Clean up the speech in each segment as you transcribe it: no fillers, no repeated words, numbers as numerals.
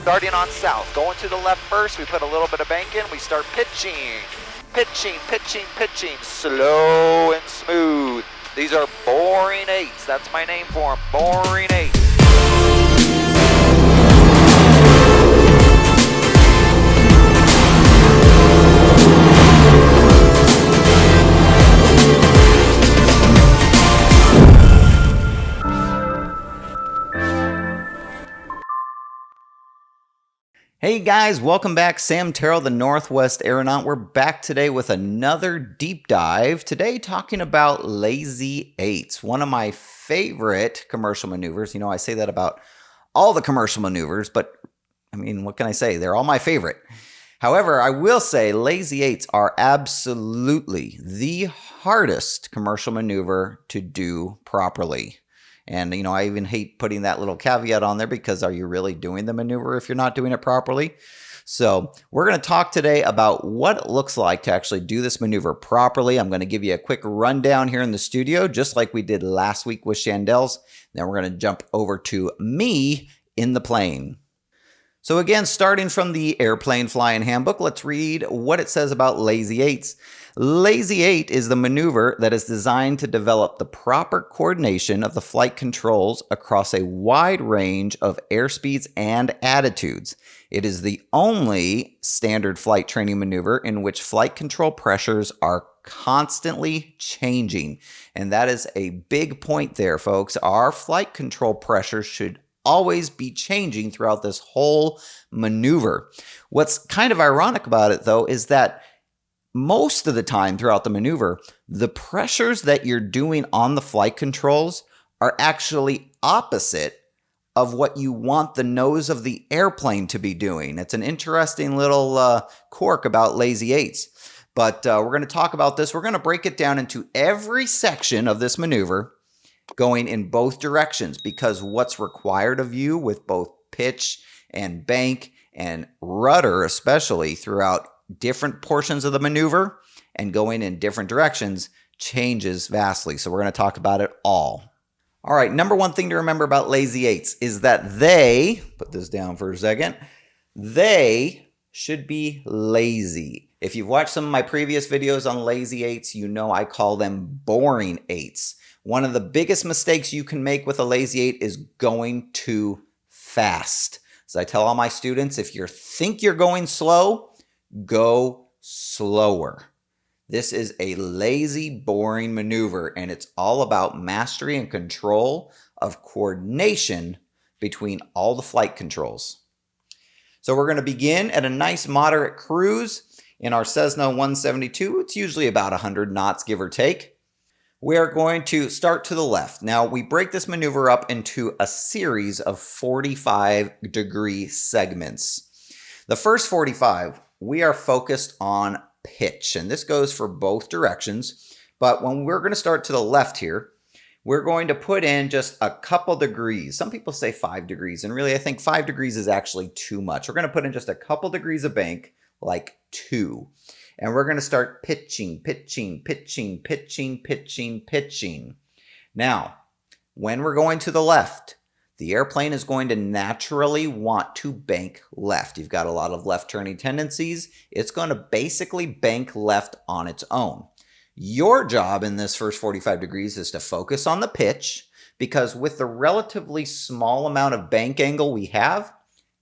starting on south, going to the left first, we put a little bit of bank in, we start pitching, slow and smooth. These are boring eights, that's my name for them, boring eights. Hey guys, welcome back. Sam Terrell, the Northwest Aeronaut. We're back today with another deep dive. Today talking about lazy eights, one of my favorite commercial maneuvers. You know, I say that about all the commercial maneuvers, but I mean, what can I say? They're all my favorite. However, I will say lazy eights are absolutely the hardest commercial maneuver to do properly. And, you know, I even hate putting that little caveat on there because are you really doing the maneuver if you're not doing it properly? So we're going to talk today about what it looks like to actually do this maneuver properly. I'm going to give you a quick rundown here in the studio, just like we did last week with Chandel's. Then we're going to jump over to me in the plane. So again, starting from the Airplane Flying Handbook, let's read what it says about lazy eights. Lazy eight is the maneuver that is designed to develop the proper coordination of the flight controls across a wide range of airspeeds and attitudes. It is the only standard flight training maneuver in which flight control pressures are constantly changing. And that is a big point there, folks. Our flight control pressures should always be changing throughout this whole maneuver. What's kind of ironic about it, though, is that most of the time throughout the maneuver, the pressures that you're doing on the flight controls are actually opposite of what you want the nose of the airplane to be doing. It's an interesting little quirk about lazy eights. But we're going to talk about this. We're going to break it down into every section of this maneuver going in both directions, because what's required of you with both pitch and bank and rudder, especially throughout different portions of the maneuver and going in different directions, changes vastly. So we're going to talk about it all. All right, number one thing to remember about lazy eights is that they, put this down for a second, they should be lazy. If you've watched some of my previous videos on lazy eights, you know I call them boring eights. One of the biggest mistakes you can make with a lazy eight is going too fast. As I tell all my students, if you think you're going slow, go slower. This is a lazy, boring maneuver, and it's all about mastery and control of coordination between all the flight controls. So we're going to begin at a nice moderate cruise in our Cessna 172. It's usually about 100 knots, give or take. We are going to start to the left. Now, we break this maneuver up into a series of 45-degree segments. The first 45, we are focused on pitch, and this goes for both directions. But when we're going to start to the left here, we're going to put in just a couple degrees. Some people say 5 degrees, and really I think 5 degrees is actually too much. We're going to put in just a couple degrees of bank, like 2. And we're going to start pitching. Now, when we're going to the left, the airplane is going to naturally want to bank left. You've got a lot of left turning tendencies. It's going to basically bank left on its own. Your job in this first 45 degrees is to focus on the pitch, because with the relatively small amount of bank angle we have,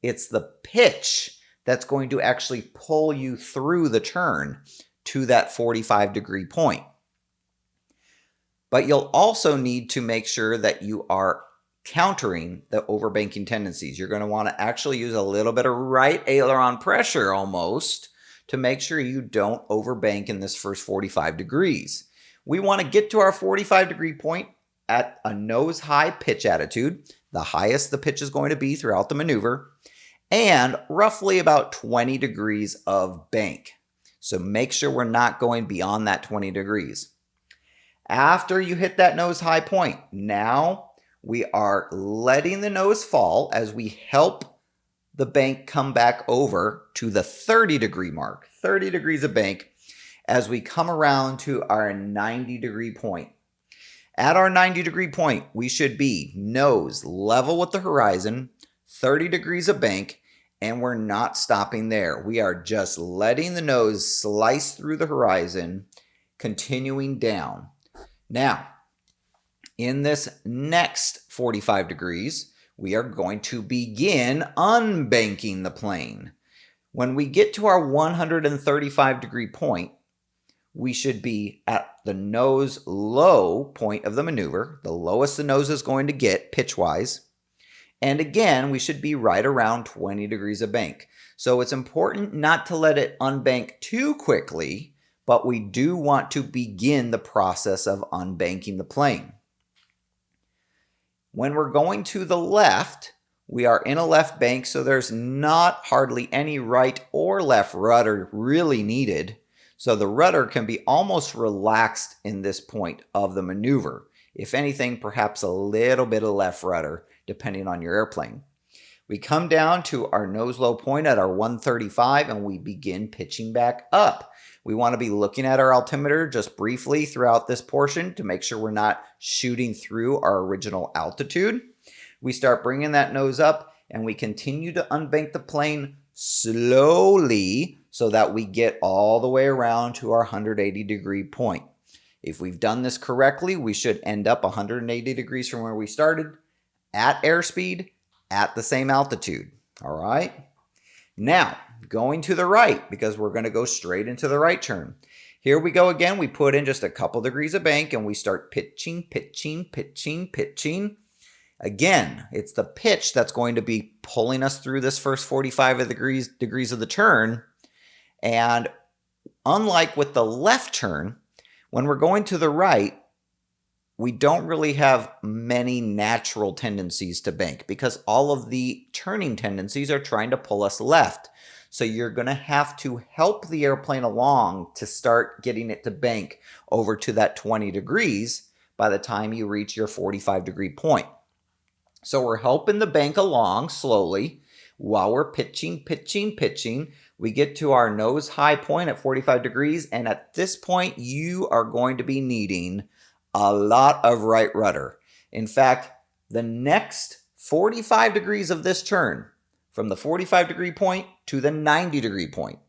it's the pitch that's going to actually pull you through the turn to that 45-degree point. But you'll also need to make sure that you are countering the overbanking tendencies. You're going to want to actually use a little bit of right aileron pressure almost to make sure you don't overbank in this first 45 degrees. We want to get to our 45-degree point at a nose-high pitch attitude, the highest the pitch is going to be throughout the maneuver, and roughly about 20 degrees of bank. So make sure we're not going beyond that 20 degrees. After you hit that nose high point, now we are letting the nose fall as we help the bank come back over to the 30-degree mark, 30 degrees of bank, as we come around to our 90-degree point. At our 90-degree point, we should be nose level with the horizon, 30 degrees of bank, And we're not stopping there. We are just letting the nose slice through the horizon, continuing down. Now, in this next 45 degrees, we are going to begin unbanking the plane. When we get to our 135 degree point, we should be at the nose low point of the maneuver, the lowest the nose is going to get pitch-wise. And again, we should be right around 20 degrees of bank. So it's important not to let it unbank too quickly, but we do want to begin the process of unbanking the plane. When we're going to the left, we are in a left bank, so there's not hardly any right or left rudder really needed. So the rudder can be almost relaxed in this point of the maneuver. If anything, perhaps a little bit of left rudder, depending on your airplane. We come down to our nose low point at our 135 and we begin pitching back up. We want to be looking at our altimeter just briefly throughout this portion to make sure we're not shooting through our original altitude. We start bringing that nose up and we continue to unbank the plane slowly so that we get all the way around to our 180 degree point. If we've done this correctly, we should end up 180 degrees from where we started at airspeed at the same altitude. All right. Now, going to the right, because we're going to go straight into the right turn. Here we go again. We put in just a couple degrees of bank and we start pitching, pitching, pitching, pitching. Again, it's the pitch that's going to be pulling us through this first 45 degrees of the turn. And unlike with the left turn, when we're going to the right, we don't really have many natural tendencies to bank because all of the turning tendencies are trying to pull us left. So you're going to have to help the airplane along to start getting it to bank over to that 20 degrees by the time you reach your 45 degree point. So we're helping the bank along slowly while we're pitching, pitching, pitching. We get to our nose high point at 45 degrees. And at this point, you are going to be needing a lot of right rudder. In fact, the next 45 degrees of this turn, from the 45 degree point to the 90 degree point,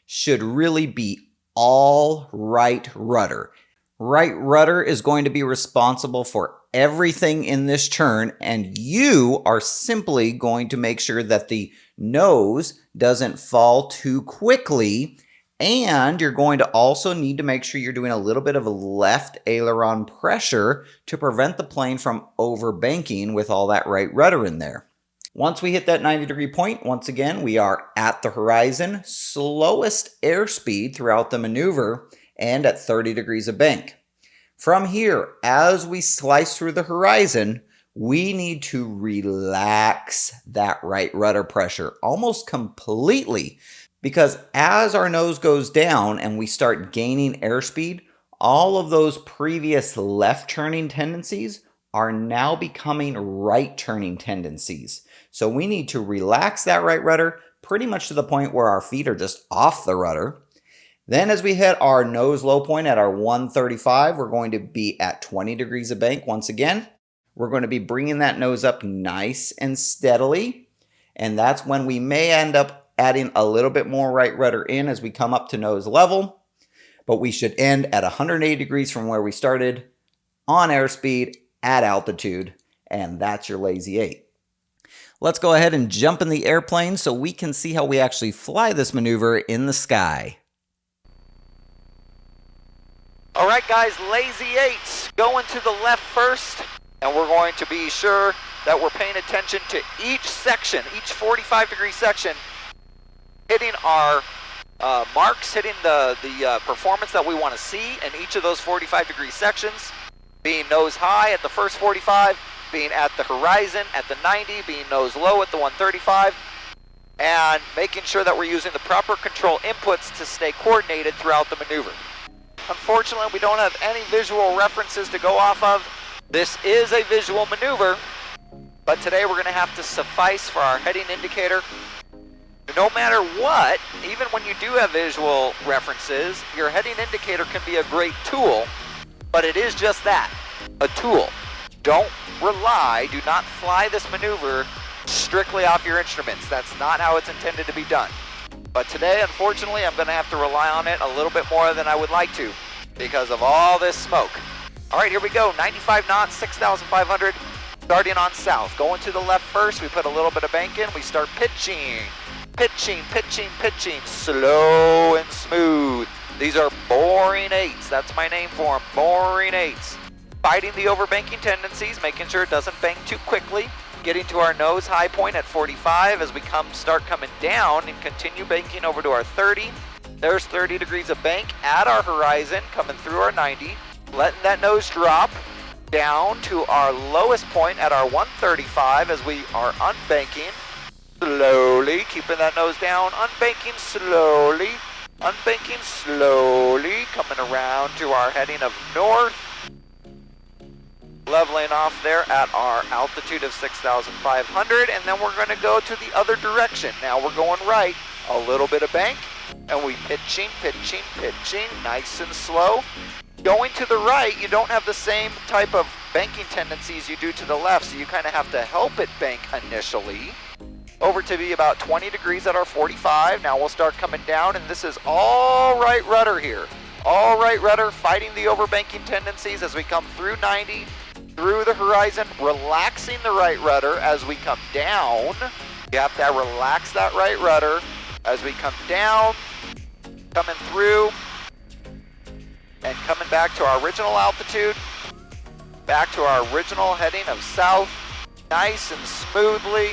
should really be all right rudder. Right rudder is going to be responsible for everything in this turn, and you are simply going to make sure that the nose doesn't fall too quickly. And you're going to also need to make sure you're doing a little bit of a left aileron pressure to prevent the plane from overbanking with all that right rudder in there. Once we hit that 90 degree point, once again, we are at the horizon, slowest airspeed throughout the maneuver, and at 30 degrees of bank. From here, as we slice through the horizon, we need to relax that right rudder pressure almost completely. Because as our nose goes down and we start gaining airspeed, all of those previous left turning tendencies are now becoming right turning tendencies. So we need to relax that right rudder pretty much to the point where our feet are just off the rudder. Then as we hit our nose low point at our 135, we're going to be at 20 degrees of bank once again. We're going to be bringing that nose up nice and steadily. And that's when we may end up adding a little bit more right rudder in as we come up to nose level. But we should end at 180 degrees from where we started on airspeed at altitude. And that's your Lazy 8. Let's go ahead and jump in the airplane so we can see how we actually fly this maneuver in the sky. All right, guys, Lazy 8s going to the left first. And we're going to be sure that we're paying attention to each section, each 45 degree section, hitting our marks, hitting the performance that we want to see in each of those 45 degree sections, being nose high at the first 45, being at the horizon at the 90, being nose low at the 135, and making sure that we're using the proper control inputs to stay coordinated throughout the maneuver. Unfortunately, we don't have any visual references to go off of. This is a visual maneuver, but today we're going to have to suffice for our heading indicator. No matter what, even when you do have visual references, your heading indicator can be a great tool, but it is just that, a tool. Don't rely, do not fly this maneuver strictly off your instruments. That's not how it's intended to be done. But today, unfortunately, I'm going to have to rely on it a little bit more than I would like to because of all this smoke. All right, here we go. 95 knots, 6,500, starting on south. Going to the left first, we put a little bit of bank in. We start pitching, pitching, pitching, pitching, slow and smooth. These are boring eights. That's my name for them, boring eights. Fighting the overbanking tendencies, making sure it doesn't bank too quickly. Getting to our nose high point at 45 as we start coming down and continue banking over to our 30. There's 30 degrees of bank at our horizon, coming through our 90. Letting that nose drop down to our lowest point at our 135 as we are unbanking slowly, keeping that nose down, unbanking slowly, coming around to our heading of north, leveling off there at our altitude of 6,500, and then we're going to go to the other direction. Now we're going right, a little bit of bank, and we pitching, pitching, pitching, nice and slow. Going to the right, you don't have the same type of banking tendencies you do to the left, so you kind of have to help it bank initially. Over to be about 20 degrees at our 45. Now we'll start coming down, and this is all right rudder here. All right rudder, fighting the overbanking tendencies as we come through 90, through the horizon, relaxing the right rudder as we come down. You have to relax that right rudder as we come down, coming through, and coming back to our original altitude, back to our original heading of south, nice and smoothly,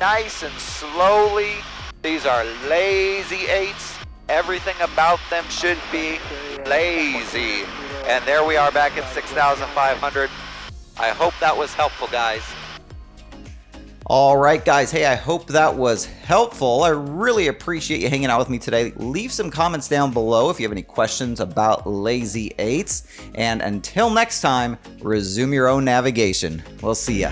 nice and slowly. These are lazy eights. Everything about them should be lazy. And there we are back at 6,500. I hope that was helpful, guys. All right, guys. Hey, I hope that was helpful. I really appreciate you hanging out with me today. Leave some comments down below if you have any questions about lazy eights. And until next time, resume your own navigation. We'll see ya.